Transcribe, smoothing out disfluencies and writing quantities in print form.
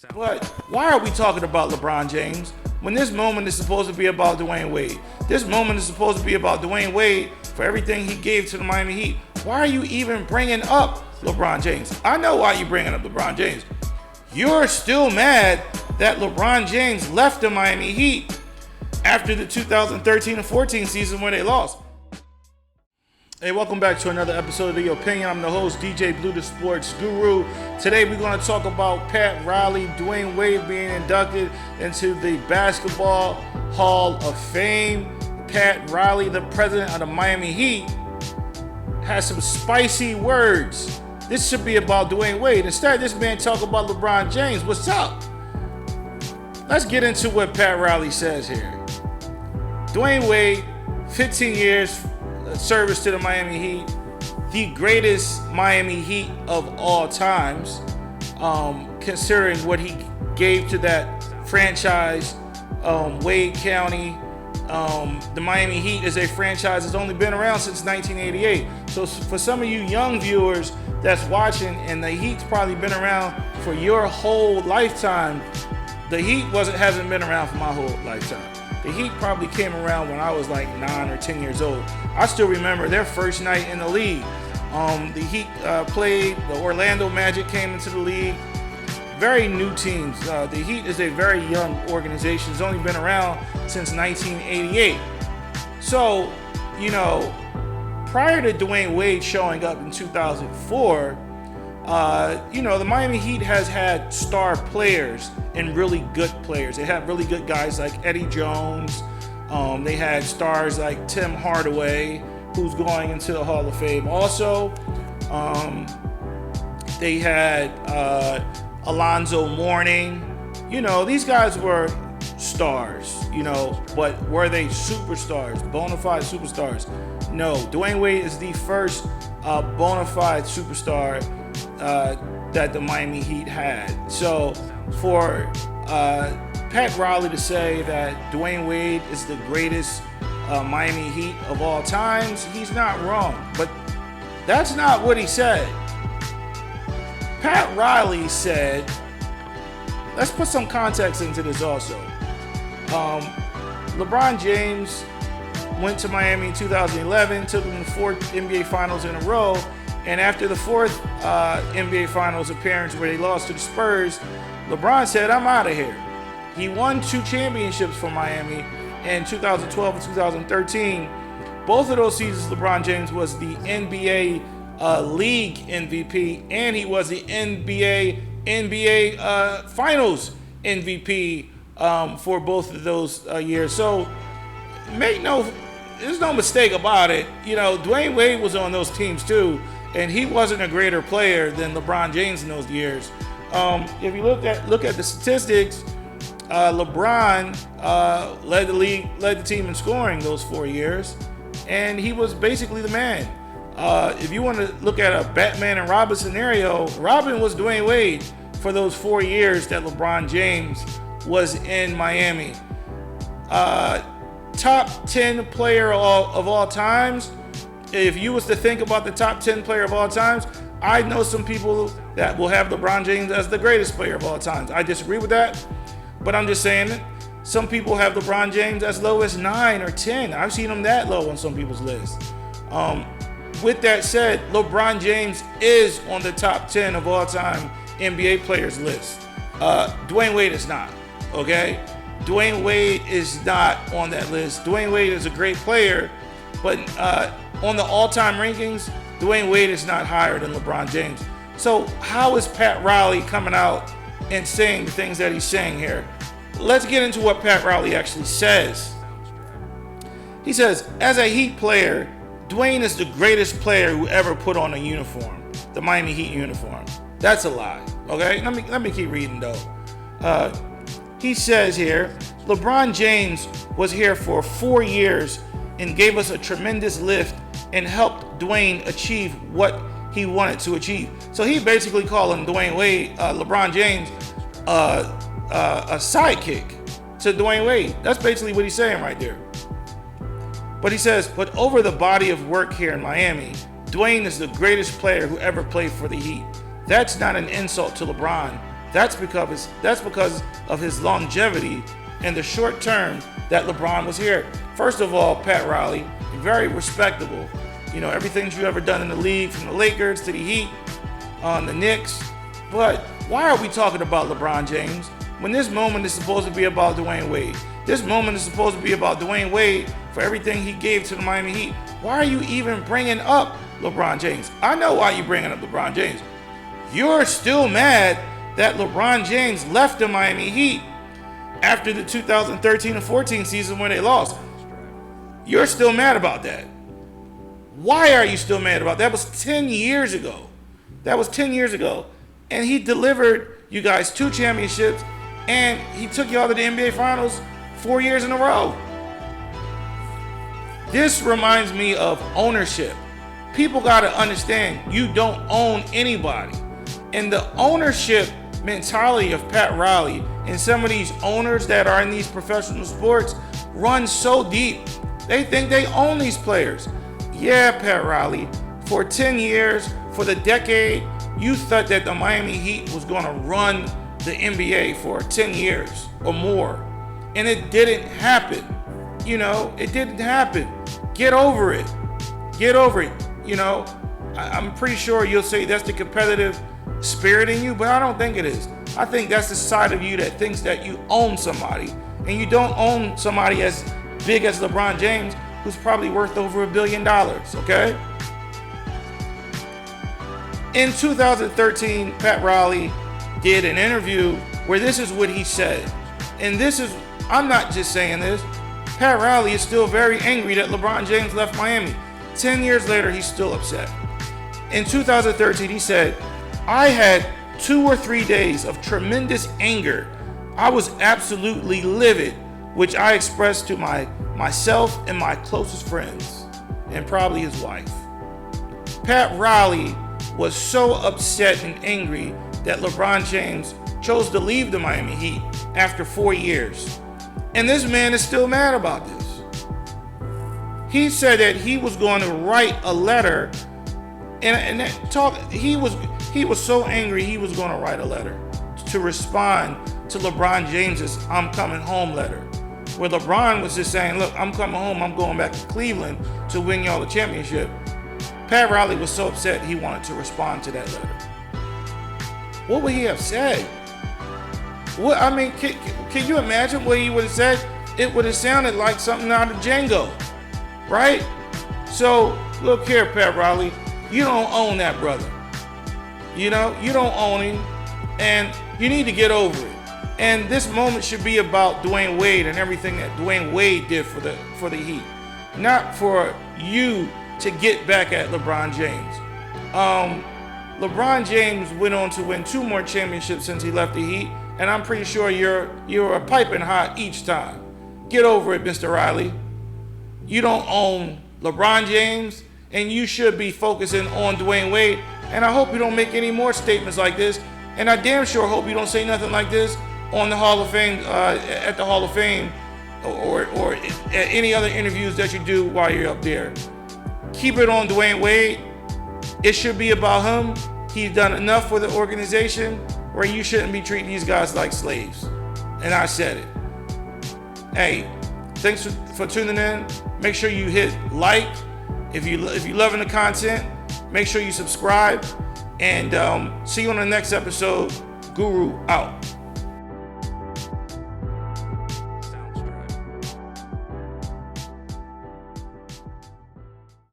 But why are we talking about LeBron James when this moment is supposed to be about Dwayne Wade? This moment is supposed to be about Dwayne Wade for everything he gave to the Miami Heat. Why are you even bringing up LeBron James? I know why you're bringing up LeBron James. You're still mad that LeBron James left the Miami Heat after the 2013 and 14 season when they lost. Hey, welcome back to another episode of The Opinion. I'm the host, DJ Blue, the Sports Guru. Today we're going to talk about Pat Riley, Dwayne Wade being inducted into the Basketball Hall of Fame. Pat Riley, the president of the Miami Heat, has some spicy words. This should be about Dwayne Wade. Instead, this man talk about LeBron James. What's up? Let's get into what Pat Riley says here. Dwayne Wade, 15 years service to the Miami Heat, the greatest Miami Heat of all times, considering what he gave to that franchise. Wade County, the Miami Heat is a franchise that's only been around since 1988. So for some of you young viewers that's watching, and the Heat's probably been around for your whole lifetime, the Heat hasn't been around for my whole lifetime. The Heat probably came around when I was like 9 or 10 years old. I still remember their first night in the league. The Heat played, the Orlando Magic came into the league. Very new teams. The Heat is a very young organization. It's only been around since 1988. So, prior to Dwayne Wade showing up in 2004, the Miami Heat has had star players and really good players. They have really good guys like Eddie Jones. They had stars like Tim Hardaway, who's going into the Hall of Fame. Also, they had Alonzo Mourning. These guys were stars, but were they superstars, bona fide superstars? No, Dwayne Wade is the first bona fide superstar that the Miami Heat had. So for Pat Riley to say that Dwayne Wade is the greatest Miami Heat of all times, he's not wrong. But that's not what he said. Pat Riley said, let's put some context into this also. LeBron James went to Miami in 2011, took them to 4 NBA Finals in a row. And after the 4th NBA Finals appearance where they lost to the Spurs, LeBron said, I'm out of here. He won 2 championships for Miami in 2012 and 2013. Both of those seasons, LeBron James was the NBA League MVP, and he was the NBA Finals MVP for both of those years. So there's no mistake about it. Dwayne Wade was on those teams too, and he wasn't a greater player than LeBron James in those years. If you look at the statistics, LeBron led the team in scoring those 4 years, and he was basically the man. If you want to look at a Batman and Robin scenario, Robin was Dwayne Wade for those 4 years that LeBron James was in Miami. Top 10 player of all times. If you was to think about the top 10 player of all times, I know some people that will have LeBron James as the greatest player of all times. I disagree with that, but I'm just saying that some people have LeBron James as low as 9 or 10. I've seen him that low on some people's lists. With that said, LeBron James is on the top 10 of all time NBA players list. Dwayne Wade is not, okay? Dwayne Wade is not on that list. Dwayne Wade is a great player, but on the all-time rankings, Dwayne Wade is not higher than LeBron James. So how is Pat Riley coming out and saying the things that he's saying here? Let's get into what Pat Riley actually says. He says, as a Heat player, Dwayne is the greatest player who ever put on a uniform, the Miami Heat uniform. That's a lie, okay? Let me keep reading though. He says here, LeBron James was here for 4 years and gave us a tremendous lift and helped Dwayne achieve what he wanted to achieve. So he basically calling Dwayne Wade, LeBron James, a sidekick to Dwayne Wade. That's basically what he's saying right there. But he says, but over the body of work here in Miami, Dwayne is the greatest player who ever played for the Heat. That's not an insult to LeBron. That's because of his longevity and the short term that LeBron was here. First of all, Pat Riley, very respectable. You know, everything you ever done in the league, from the Lakers to the Heat, on the Knicks. But why are we talking about LeBron James when this moment is supposed to be about Dwayne Wade? This moment is supposed to be about Dwayne Wade for everything he gave to the Miami Heat. Why are you even bringing up LeBron James? I know why you're bringing up LeBron James. You're still mad that LeBron James left the Miami Heat after the 2013 and 14 season when they lost. You're still mad about that. Why are you still mad about that? That was 10 years ago. That was 10 years ago. And he delivered you guys 2 championships, and he took y'all to the NBA Finals 4 years in a row. This reminds me of ownership. People got to understand, you don't own anybody. And the ownership mentality of Pat Riley and some of these owners that are in these professional sports run so deep. They think they own these players. Yeah, Pat Riley, for 10 years, for the decade, you thought that the Miami Heat was going to run the NBA for 10 years or more. And it didn't happen. You know, it didn't happen. Get over it. Get over it. You know, I'm pretty sure you'll say that's the competitive spirit in you, but I don't think it is. I think that's the side of you that thinks that you own somebody. And you don't own somebody as big as LeBron James, who's probably worth over $1 billion, okay? In 2013, Pat Riley did an interview where this is what he said. And this is, I'm not just saying this, Pat Riley is still very angry that LeBron James left Miami. 10 years later, he's still upset. In 2013, he said, I had 2 or 3 days of tremendous anger. I was absolutely livid, which I expressed to myself and my closest friends, and probably his wife. Pat Riley was so upset and angry that LeBron James chose to leave the Miami Heat after 4 years. And this man is still mad about this. He said that he was going to write a letter, and he was so angry he was going to write a letter to respond to LeBron James's I'm coming home letter, where LeBron was just saying, look, I'm coming home, I'm going back to Cleveland to win y'all the championship. Pat Riley was so upset he wanted to respond to that letter. What would he have said? What, I mean, can you imagine what he would have said? It would have sounded like something out of Django, right? So, look here, Pat Riley, you don't own that brother. You know, you don't own him, and you need to get over it. And this moment should be about Dwayne Wade and everything that Dwayne Wade did for the Heat, not for you to get back at LeBron James. LeBron James went on to win 2 more championships since he left the Heat, and I'm pretty sure you're a piping hot each time. Get over it, Mr. Riley. You don't own LeBron James, and you should be focusing on Dwayne Wade. And I hope you don't make any more statements like this. And I damn sure hope you don't say nothing like this on the Hall of Fame, at the Hall of Fame, or at any other interviews that you do while you're up there. Keep it on Dwayne Wade. It should be about him. He's done enough for the organization where you shouldn't be treating these guys like slaves. And I said it. Hey, thanks for tuning in. Make sure you hit like. If you're loving the content, make sure you subscribe. And see you on the next episode. Guru out.